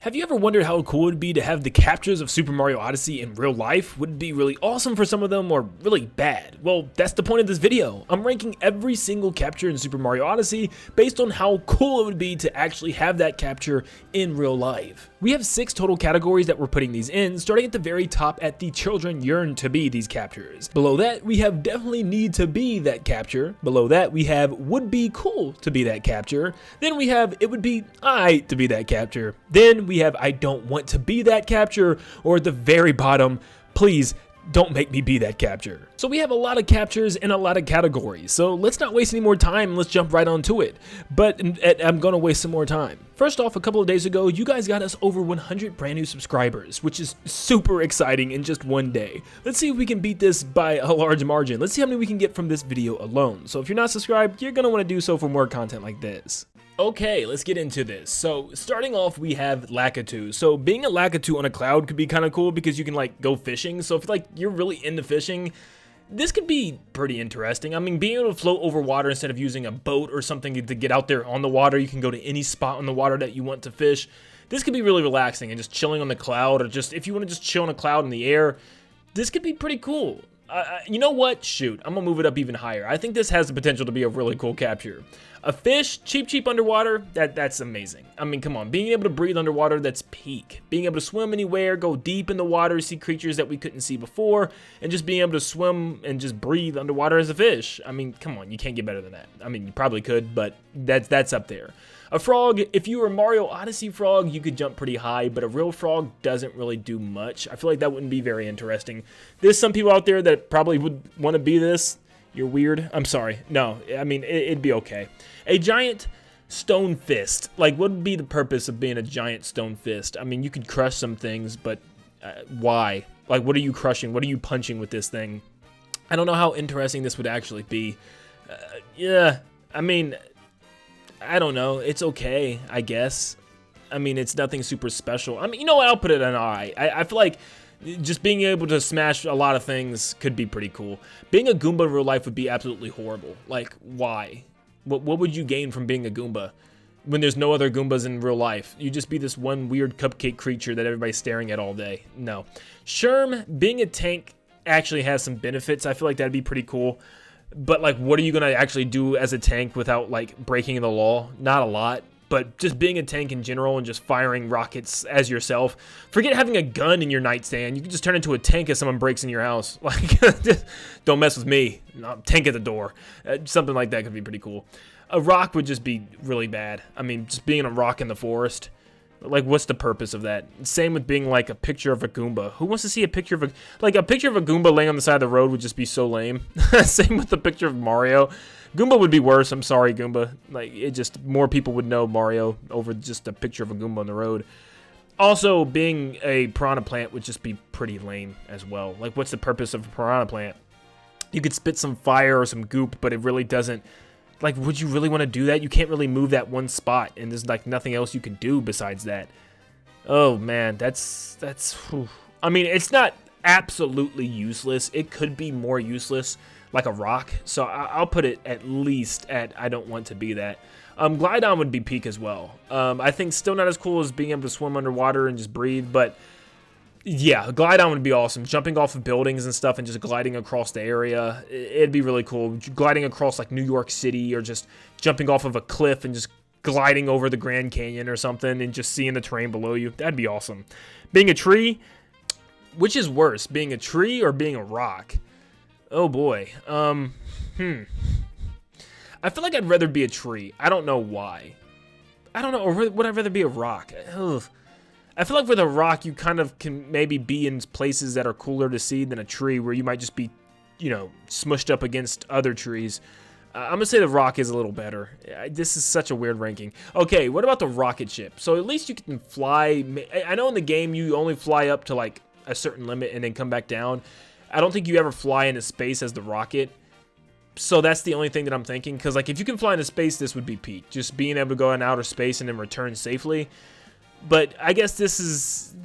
Have you ever wondered how cool it would be to have the captures of Super Mario Odyssey in real life? Would it be really awesome for some of them or really bad? Well, that's the point of this video. I'm ranking every single capture in Super Mario Odyssey based on how cool it would be to actually have that capture in real life. We have 6 total categories that we're putting these in, starting at the very top at the children yearn to be these captures. Below that, we have definitely need to be that capture. Below that, we have would be cool to be that capture. Then we have it would be alright to be that capture. Then we have I don't want to be that capture, or at the very bottom, please don't make me be that capture. So we have a lot of captures in a lot of categories, so let's not waste any more time, let's jump right onto it. But I'm gonna waste some more time. First off, a couple of days ago, you guys got us over 100 brand new subscribers, which is super exciting in just one day. Let's see if we can beat this by a large margin. Let's see how many we can get from this video alone. So if you're not subscribed, you're gonna wanna do so for more content like this. Okay, let's get into this. So starting off, we have Lakitu. So being a Lakitu on a cloud could be kind of cool because you can like go fishing. So if like you're really into fishing, this could be pretty interesting. I mean, being able to float over water instead of using a boat or something to get out there on the water, you can go to any spot on the water that you want to fish. This could be really relaxing, and just chilling on the cloud, or just if you want to just chill on a cloud in the air, this could be pretty cool. You know what? Shoot, I'm gonna move it up even higher. I think this has the potential to be a really cool capture. A fish, cheap underwater, that's amazing. I mean, come on, being able to breathe underwater, that's peak. Being able to swim anywhere, go deep in the water, see creatures that we couldn't see before, and just being able to swim and just breathe underwater as a fish. I mean, come on, you can't get better than that. I mean, you probably could, but that's up there. A frog, if you were a Mario Odyssey frog, you could jump pretty high, but a real frog doesn't really do much. I feel like that wouldn't be very interesting. There's some people out there that probably would want to be this. You're weird. I'm sorry. No, I mean, it'd be okay. A giant stone fist. Like, what would be the purpose of being a giant stone fist? I mean, you could crush some things, but why? Like, what are you crushing? What are you punching with this thing? I don't know how interesting this would actually be. Yeah, I mean, I don't know. It's okay, I guess. I mean, it's nothing super special. I mean, you know what? I'll put it an eye. I feel like just being able to smash a lot of things could be pretty cool. Being a Goomba in real life would be absolutely horrible. Like, why? What would you gain from being a Goomba when there's no other Goombas in real life? You just be this one weird cupcake creature that everybody's staring at all day. No. Sherm, being a tank actually has some benefits. I feel like that'd be pretty cool. But, like, what are you going to actually do as a tank without, like, breaking the law? Not a lot. But just being a tank in general and just firing rockets as yourself. Forget having a gun in your nightstand. You can just turn into a tank if someone breaks in your house. Like, just don't mess with me. Tank at the door. Something like that could be pretty cool. A rock would just be really bad. I mean, just being a rock in the forest. Like, what's the purpose of that? Same with being, like, a picture of a Goomba. Who wants to see a picture of a... Like, a picture of a Goomba laying on the side of the road would just be so lame. Same with the picture of Mario. Goomba would be worse. I'm sorry, Goomba. Like, it just... More people would know Mario over just a picture of a Goomba on the road. Also, being a piranha plant would just be pretty lame as well. Like, what's the purpose of a piranha plant? You could spit some fire or some goop, but it really doesn't... Like, would you really want to do that? You can't really move that one spot, and there's, like, nothing else you can do besides that. Oh, man, that's whew. I mean, it's not absolutely useless. It could be more useless, like a rock. So I'll put it at least at I don't want to be that. Glide-on would be peak as well. I think still not as cool as being able to swim underwater and just breathe, but... Yeah, glide-on would be awesome. Jumping off of buildings and stuff and just gliding across the area. It'd be really cool. Gliding across, like, New York City, or just jumping off of a cliff and just gliding over the Grand Canyon or something and just seeing the terrain below you. That'd be awesome. Being a tree, which is worse, being a tree or being a rock? Oh, boy. I feel like I'd rather be a tree. I don't know why. I don't know. Or would I rather be a rock? Ugh. I feel like with a rock, you kind of can maybe be in places that are cooler to see than a tree, where you might just be, you know, smushed up against other trees. I'm going to say the rock is a little better. This is such a weird ranking. Okay, what about the rocket ship? So at least you can fly. I know in the game you only fly up to, like, a certain limit and then come back down. I don't think you ever fly into space as the rocket. So that's the only thing that I'm thinking. Because, like, if you can fly into space, this would be peak. Just being able to go in outer space and then return safely. But I guess this is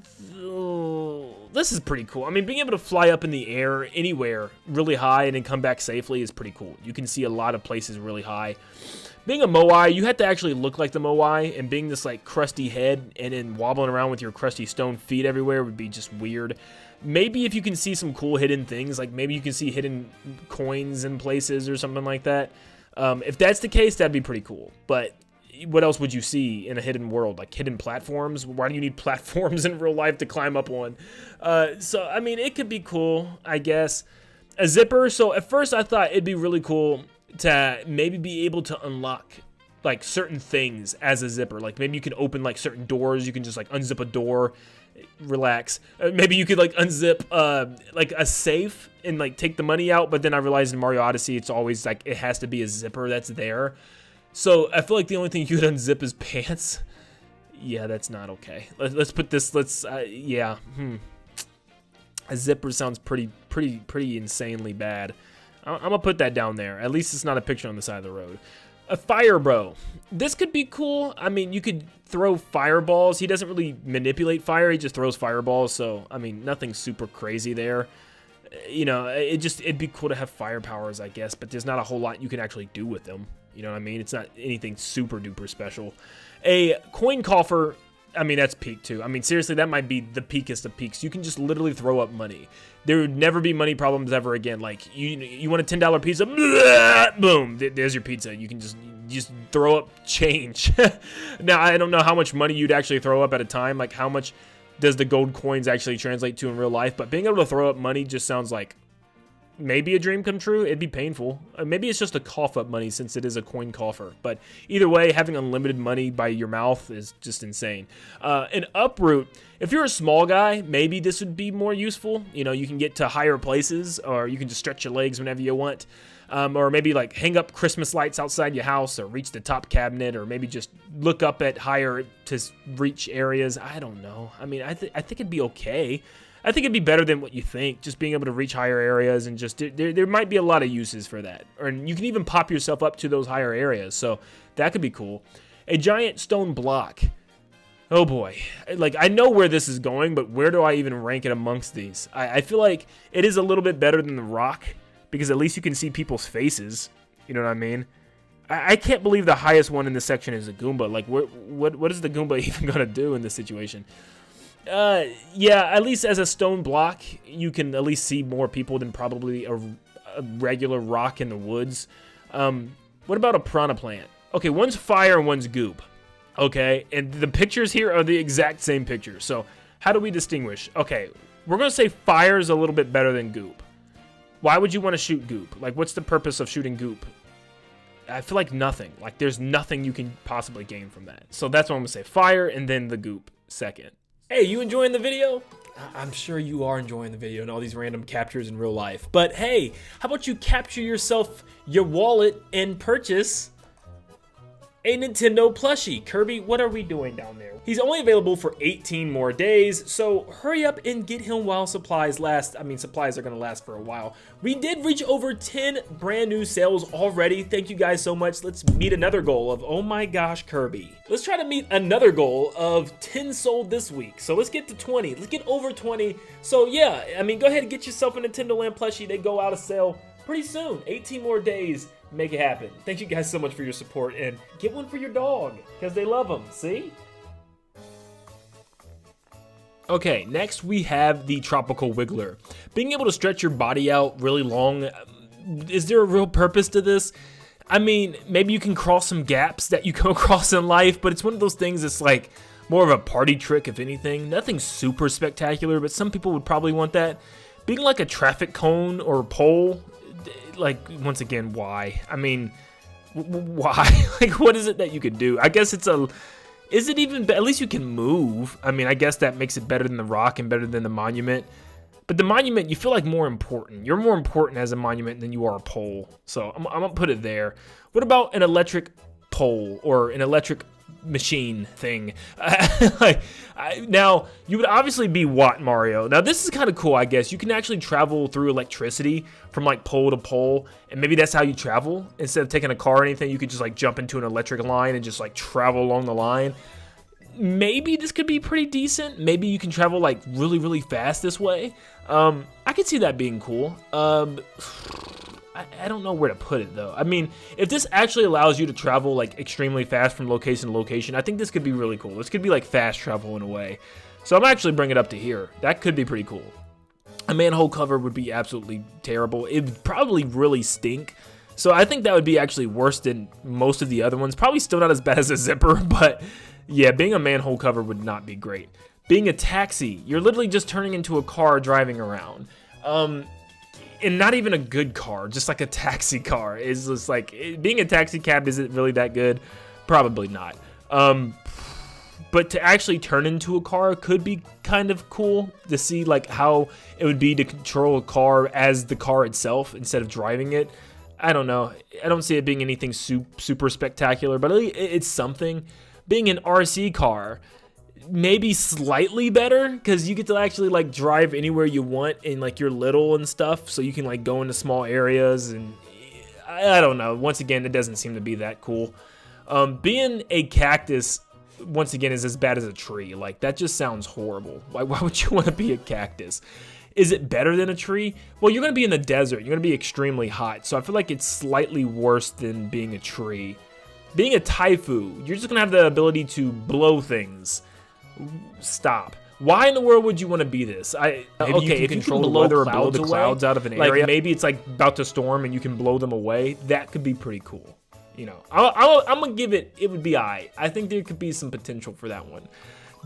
pretty cool. I mean, being able to fly up in the air anywhere really high and then come back safely is pretty cool. You can see a lot of places really high. Being a Moai, you have to actually look like the Moai, and being this like crusty head and then wobbling around with your crusty stone feet everywhere would be just weird. Maybe if you can see some cool hidden things, like maybe you can see hidden coins in places or something like that. If that's the case, that'd be pretty cool. But what else would you see in a hidden world? Like hidden platforms? Why do you need platforms in real life to climb up on? So, I mean, it could be cool, I guess. A zipper. So at first I thought it'd be really cool to maybe be able to unlock like certain things as a zipper. Like maybe you can open like certain doors. You can just like unzip a door. Relax. Maybe you could like unzip like a safe and like take the money out, but then I realized in Mario Odyssey it's always like it has to be a zipper that's there. So I feel like the only thing you could unzip is pants. Yeah, that's not okay. Let's put this. Yeah. A zipper sounds pretty insanely bad. I'm gonna put that down there. At least it's not a picture on the side of the road. A fire bro. This could be cool. I mean, you could throw fireballs. He doesn't really manipulate fire. He just throws fireballs. So, I mean, nothing super crazy there. You know, it'd be cool to have fire powers, I guess. But there's not a whole lot you can actually do with them. You know what I mean? It's not anything super duper special. A coin coffer. I mean, that's peak too. I mean, seriously, that might be the peakest of peaks. You can just literally throw up money. There would never be money problems ever again. Like, you want a $10 pizza? Blah, boom, there's your pizza. You can just throw up change. Now, I don't know how much money you'd actually throw up at a time. Like, how much does the gold coins actually translate to in real life? But being able to throw up money just sounds like maybe a dream come true. It'd be painful. Maybe it's just a cough up money since it is a coin coffer. But either way, having unlimited money by your mouth is just insane. An uproot, if you're a small guy, maybe this would be more useful. You know, you can get to higher places, or you can just stretch your legs whenever you want. Or maybe like hang up Christmas lights outside your house, or reach the top cabinet, or maybe just look up at higher to reach areas. I don't know. I mean, I think it'd be okay. I think it'd be better than what you think, just being able to reach higher areas, and just there might be a lot of uses for that. Or you can even pop yourself up to those higher areas, so that could be cool. A giant stone block. Oh boy. Like, I know where this is going, but where do I even rank it amongst these? I feel like it is a little bit better than the rock, because at least you can see people's faces. You know what I mean? I can't believe the highest one in this section is a Goomba. Like, what is the Goomba even going to do in this situation? Yeah, at least as a stone block, you can at least see more people than probably a regular rock in the woods. What about a piranha plant? Okay, one's fire and one's goop. Okay, and the pictures here are the exact same pictures. So how do we distinguish? Okay, we're going to say fire is a little bit better than goop. Why would you want to shoot goop? Like, what's the purpose of shooting goop? I feel like nothing. Like, there's nothing you can possibly gain from that. So that's what I'm going to say. Fire and then the goop second. Hey, you enjoying the video? I'm sure you are enjoying the video and all these random captures in real life. But hey, how about you capture yourself your wallet and purchase a Nintendo plushie? Kirby, what are we doing down there? He's only available for 18 more days, so hurry up and get him while supplies last. I mean, supplies are going to last for a while. We did reach over 10 brand new sales already. Thank you guys so much. Let's meet another goal of, oh my gosh, Kirby. Let's try to meet another goal of 10 sold this week. So let's get to 20. Let's get over 20. So yeah, I mean, go ahead and get yourself a Nintendo Land plushie. They go out of sale pretty soon. 18 more days. Make it happen. Thank you guys so much for your support, and get one for your dog because they love them. See? Okay, next we have the Tropical Wiggler. Being able to stretch your body out really long, is there a real purpose to this? I mean, maybe you can cross some gaps that you come across in life, but it's one of those things that's like more of a party trick, if anything. Nothing super spectacular, but some people would probably want that. Being like a traffic cone or a pole, like, once again, why? I mean, why? Like, what is it that you could do? I guess is it even, at least you can move. I mean, I guess that makes it better than the rock and better than the monument. But the monument, you feel like more important. You're more important as a monument than you are a pole. So I'm gonna put it there. What about an electric pole or an electric machine thing? Now, you would obviously be Watt Mario. Now, this is kind of cool, I guess. You can actually travel through electricity from like pole to pole, and maybe that's how you travel. Instead of taking a car or anything, you could just like jump into an electric line and just like travel along the line. Maybe this could be pretty decent. Maybe you can travel like really, really fast this way. I could see that being cool. I don't know where to put it though. I mean, if this actually allows you to travel like extremely fast from location to location, I think this could be really cool. This could be like fast travel in a way. So I'm actually bringing it up to here. That could be pretty cool. A manhole cover would be absolutely terrible. It would probably really stink. So I think that would be actually worse than most of the other ones. Probably still not as bad as a zipper, but yeah, being a manhole cover would not be great. Being a taxi, you're literally just turning into a car driving around. And not even a good car, just like a taxi car. Is just like, being a taxi cab, is it really that good? Probably not. But to actually turn into a car could be kind of cool to see like how it would be to control a car as the car itself instead of driving it. I don't know. I don't see it being anything super spectacular, but it's something. Being an RC car, maybe slightly better, because you get to actually like drive anywhere you want and like you're little and stuff, so you can like go into small areas, and I don't know. Once again, it doesn't seem to be that cool. Being a cactus, once again, is as bad as a tree. Like, that just sounds horrible. Why would you want to be a cactus? Is it better than a tree? Well, you're going to be in the desert. You're going to be extremely hot. So I feel like it's slightly worse than being a tree. Being a taifu, you're just going to have the ability to blow things. Stop. Why in the world would you want to be this? If you can control the weather or blow the clouds out of an area, maybe it's like about to storm and you can blow them away. That could be pretty cool. You know, I'm going to give it, it would be I think there could be some potential for that one.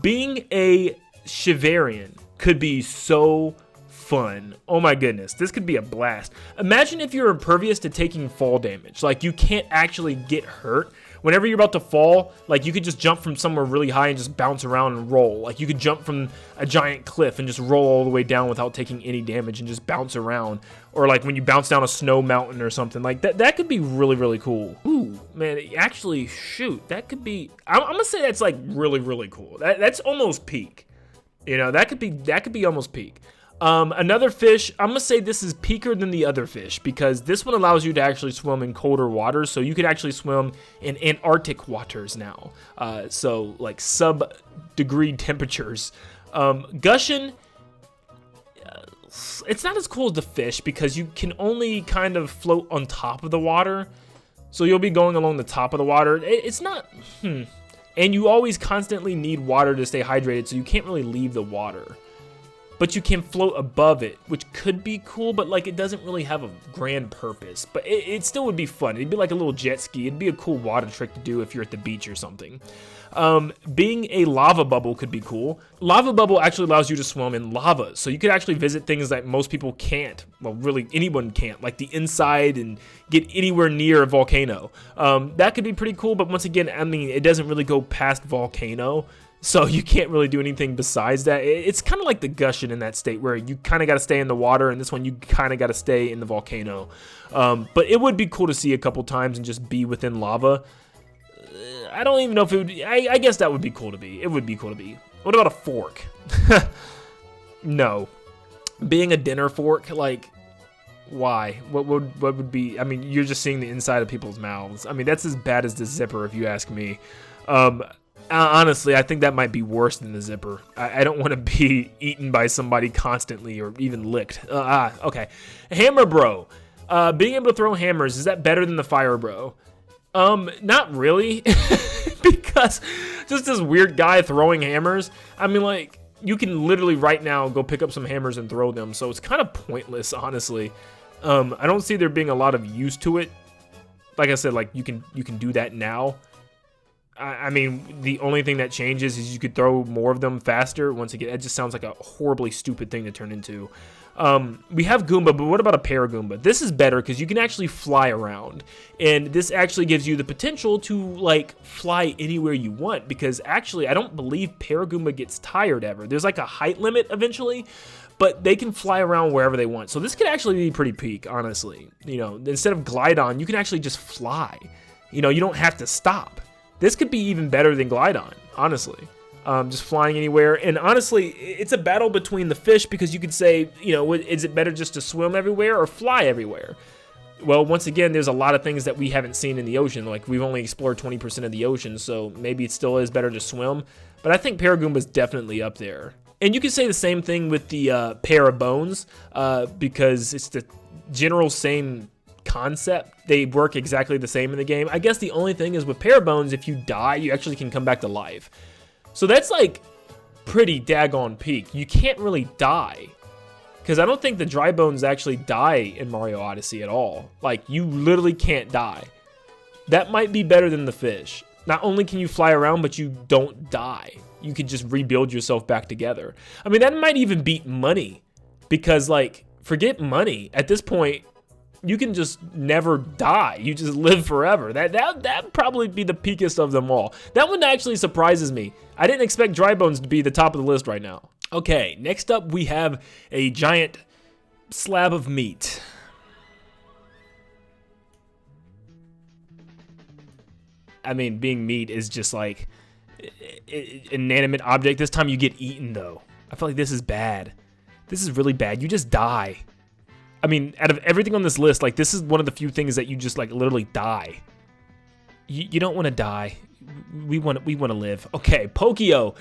Being a Shivarian could be so fun. Oh my goodness, this could be a blast. Imagine if you're impervious to taking fall damage. Like, you can't actually get hurt. Whenever you're about to fall, like, you could just jump from somewhere really high and just bounce around and roll. Like, you could jump from a giant cliff and just roll all the way down without taking any damage and just bounce around. Or like when you bounce down a snow mountain or something. Like, that could be really, really cool. Ooh, man, actually, shoot, that could be, I'm gonna say that's like really, really cool. That's almost peak. You know, that could be almost peak. Another fish, I'm going to say this is peaker than the other fish, because this one allows you to actually swim in colder waters, so you could actually swim in Antarctic waters now, so like sub-degree temperatures. Gushin, it's not as cool as the fish, because you can only kind of float on top of the water, so you'll be going along the top of the water. It's not, and you always constantly need water to stay hydrated, so you can't really leave the water. But you can float above it, which could be cool, but like, it doesn't really have a grand purpose. But it still would be fun. It'd be like a little jet ski. It'd be a cool water trick to do if you're at the beach or something. Being a lava bubble could be cool. Lava bubble actually allows you to swim in lava, so you could actually visit things that most people can't. Well, really anyone can't, like the inside and get anywhere near a volcano. That could be pretty cool, but once again, I mean, it doesn't really go past volcano. So you can't really do anything besides that. It's kind of like the Gushin in that state, where you kind of got to stay in the water, and this one you kind of got to stay in the volcano. But it would be cool to see a couple times and just be within lava. I don't even know if it would, I guess that would be cool to be. It would be cool to be. What about a fork? No. Being a dinner fork, like, why? What would be, I mean, you're just seeing the inside of people's mouths. I mean, that's as bad as the zipper, if you ask me. Honestly, I think that might be worse than the zipper. I don't want to be eaten by somebody constantly or even licked. Okay. Hammer bro. Being able to throw hammers, is that better than the fire bro? Not really. Because just this weird guy throwing hammers, I mean, like, you can literally right now go pick up some hammers and throw them, so it's kind of pointless, honestly. I don't see there being a lot of use to it. Like I said, like, you can do that now. I mean, the only thing that changes is you could throw more of them faster. Once again, it just sounds like a horribly stupid thing to turn into. We have Goomba, but what about a Paragoomba? This is better because you can actually fly around. And this actually gives you the potential to, like, fly anywhere you want. Because actually, I don't believe Paragoomba gets tired ever. There's, like, a height limit eventually. But they can fly around wherever they want. So this could actually be pretty peak, honestly. You know, instead of Glydon, you can actually just fly. You know, you don't have to stop. This could be even better than Glydon, honestly. Just flying anywhere. And honestly, it's a battle between the fish, because you could say, you know, is it better just to swim everywhere or fly everywhere? Well, once again, there's a lot of things that we haven't seen in the ocean. Like, we've only explored 20% of the ocean, so maybe it still is better to swim. But I think Paragoomba's definitely up there. And you could say the same thing with the pair of bones, because it's the general same concept. They work exactly the same in the game. I guess the only thing is with pair bones, if you die, you actually can come back to life. So that's like pretty daggone peak. You can't really die. Because I don't think the dry bones actually die in Mario Odyssey at all. Like, you literally can't die. That might be better than the fish. Not only can you fly around, but you don't die. You can just rebuild yourself back together. I mean, that might even beat money. Because, like, forget money. At this point, you can just never die. You just live forever. That'd probably be the peakest of them all. That one actually surprises me. I didn't expect dry bones to be the top of the list right now. Okay, next up we have a giant slab of meat. I mean, being meat is just like an inanimate object. This time you get eaten though. I feel like this is bad. This is really bad. You just die. I mean, out of everything on this list, like this is one of the few things that you just like literally die. You don't want to die. We want to live. Okay, Pokio.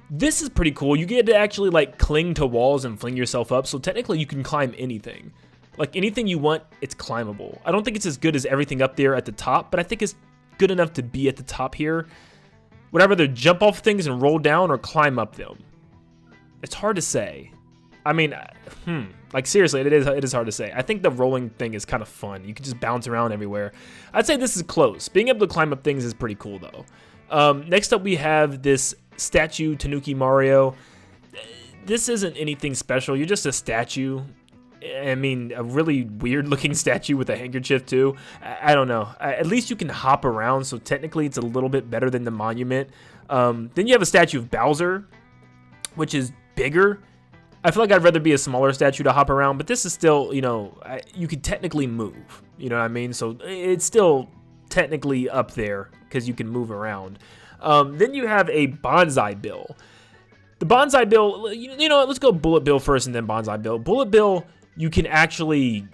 This is pretty cool. You get to actually like cling to walls and fling yourself up. So technically you can climb anything. Like anything you want, it's climbable. I don't think it's as good as everything up there at the top, but I think it's good enough to be at the top here. Would I rather jump off things and roll down or climb up them? It's hard to say. I mean, like seriously, it is hard to say. I think the rolling thing is kind of fun. You can just bounce around everywhere. I'd say this is close. Being able to climb up things is pretty cool though. Next up we have this statue Tanuki Mario. This isn't anything special. You're just a statue. I mean, a really weird looking statue with a handkerchief too. I don't know. At least you can hop around, so technically it's a little bit better than the monument. Then you have a statue of Bowser, which is bigger. I feel like I'd rather be a smaller statue to hop around, but this is still, you know, you could technically move. You know what I mean? So it's still technically up there because you can move around. Then you have a Bonsai Bill. The Bonsai Bill, you know what, let's go Bullet Bill first and then Bonsai Bill. Bullet Bill, you can actually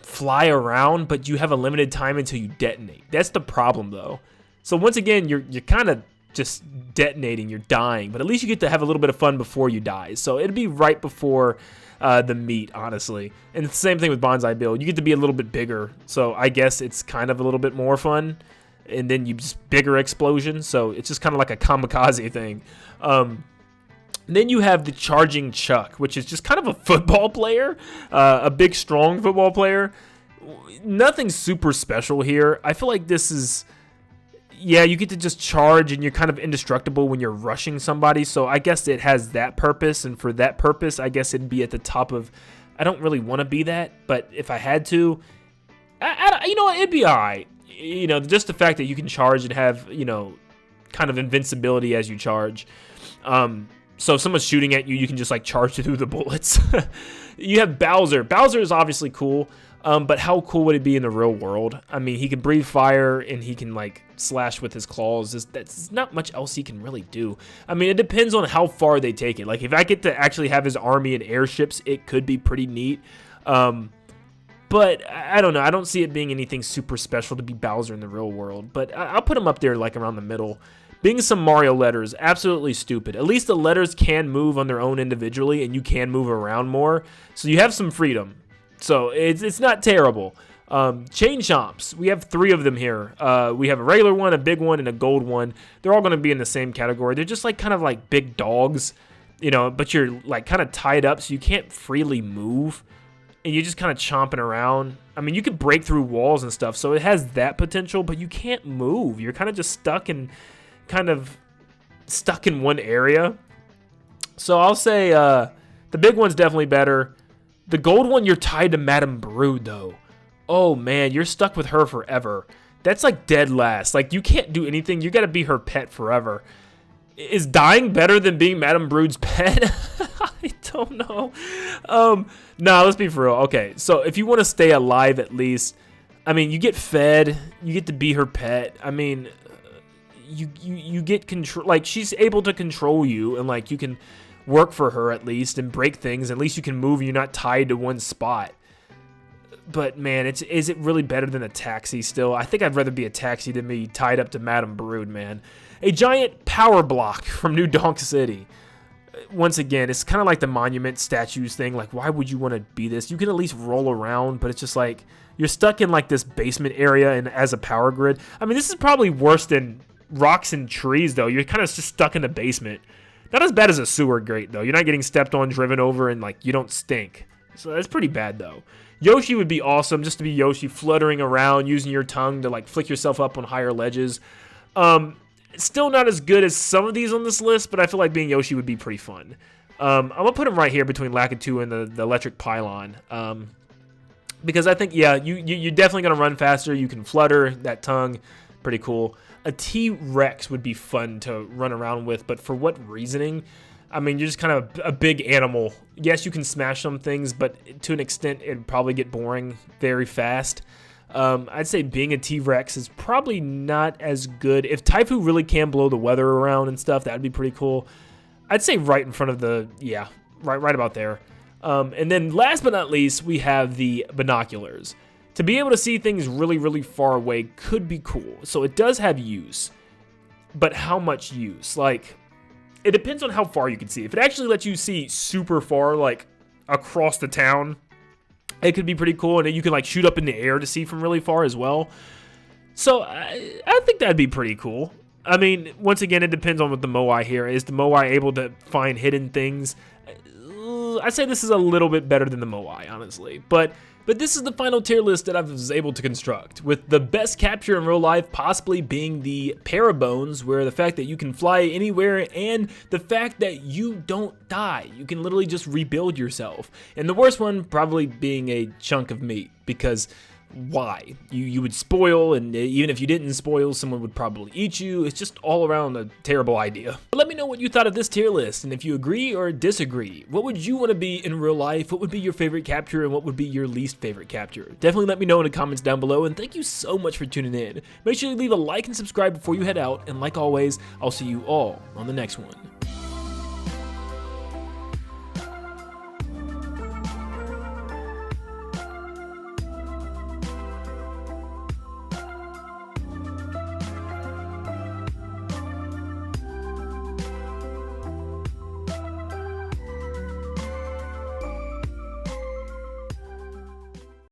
fly around, but you have a limited time until you detonate. That's the problem though. So once again, you're kind of just detonating, you're dying, but at least you get to have a little bit of fun before you die. So it'd be right before the meat, honestly. And it's the same thing with Bonsai Bill. You get to be a little bit bigger, so I guess it's kind of a little bit more fun. And then you just bigger explosion, so it's just kind of like a kamikaze thing. Then you have the Charging Chuck, which is just kind of a football player, a big, strong football player. Nothing super special here. I feel like this is, yeah, you get to just charge, and you're kind of indestructible when you're rushing somebody. So I guess it has that purpose, and for that purpose, I guess it'd be at the top of. I don't really want to be that, but if I had to, you know, it'd be all right. You know, just the fact that you can charge and have, you know, kind of invincibility as you charge. So if someone's shooting at you, you can just like charge through the bullets. You have Bowser. Bowser is obviously cool, but how cool would it be in the real world? I mean, he can breathe fire and he can like slash with his claws. That's not much else he can really do. I mean, it depends on how far they take it. Like if I get to actually have his army and airships, it could be pretty neat. But I don't know. I don't see it being anything super special to be Bowser in the real world. But I'll put him up there like around the middle. Being some Mario letters, absolutely stupid. At least the letters can move on their own individually, and you can move around more. So you have some freedom. So it's not terrible. Chain Chomps. We have 3 of them here. We have a regular one, a big one, and a gold one. They're all going to be in the same category. They're just like kind of like big dogs, you know, but you're like kind of tied up, so you can't freely move. And you're just kind of chomping around. I mean, you could break through walls and stuff, so it has that potential, but you can't move. You're kind of just stuck in one area. So I'll say the big one's definitely better. The gold one, you're tied to Madame Brood, though. Oh, man, you're stuck with her forever. That's like dead last. Like, you can't do anything. You got to be her pet forever. Is dying better than being Madame Brood's pet? I don't know. No, let's be for real. Okay, so if you want to stay alive at least, I mean, you get fed, you get to be her pet. I mean, you get control. Like, she's able to control you, and like you can work for her at least and break things. At least you can move. And you're not tied to one spot. But man, is it really better than a taxi still? I think I'd rather be a taxi than be tied up to Madame Brood, man. A giant power block from New Donk City. Once again, it's kind of like the monument statues thing. Like, why would you want to be this? You can at least roll around, but it's just like, You're stuck in like this basement area and as a power grid. I mean, this is probably worse than rocks and trees, though. You're kind of just stuck in the basement. Not as bad as a sewer grate, though. You're not getting stepped on, driven over, and like you don't stink. So that's pretty bad, though. Yoshi would be awesome, just to be Yoshi, fluttering around, using your tongue to like flick yourself up on higher ledges. Still not as good as some of these on this list, but I feel like being Yoshi would be pretty fun. I'm gonna put him right here between Lakitu and the electric pylon. Because I think, yeah, you're definitely gonna run faster. You can flutter, that tongue, pretty cool. A T-Rex would be fun to run around with, but for what reasoning? I mean, you're just kind of a big animal. Yes, you can smash some things, but to an extent, it'd probably get boring very fast. I'd say being a T-Rex is probably not as good. If Taifu really can blow the weather around and stuff, that'd be pretty cool. I'd say right in front of the, yeah, right about there. And then last but not least, we have the binoculars. To be able to see things really, really far away could be cool. So it does have use, but how much use? Like, it depends on how far you can see. If it actually lets you see super far, like across the town, it could be pretty cool. And then you can like shoot up in the air to see from really far as well. So I think that'd be pretty cool. I mean, once again, it depends on what the Moai here is. The Moai able to find hidden things? I'd say this is a little bit better than the Moai, honestly. But this is the final tier list that I was able to construct, with the best capture in real life possibly being the Parabones, where the fact that you can fly anywhere and the fact that you don't die. You can literally just rebuild yourself. And the worst one probably being a chunk of meat, because why? You would spoil, and even if you didn't spoil, someone would probably eat you. It's just all around a terrible idea. But let me know what you thought of this tier list, and if you agree or disagree. What would you want to be in real life? What would be your favorite capture, and what would be your least favorite capture? Definitely let me know in the comments down below, and thank you so much for tuning in. Make sure you leave a like and subscribe before you head out, and like always, I'll see you all on the next one.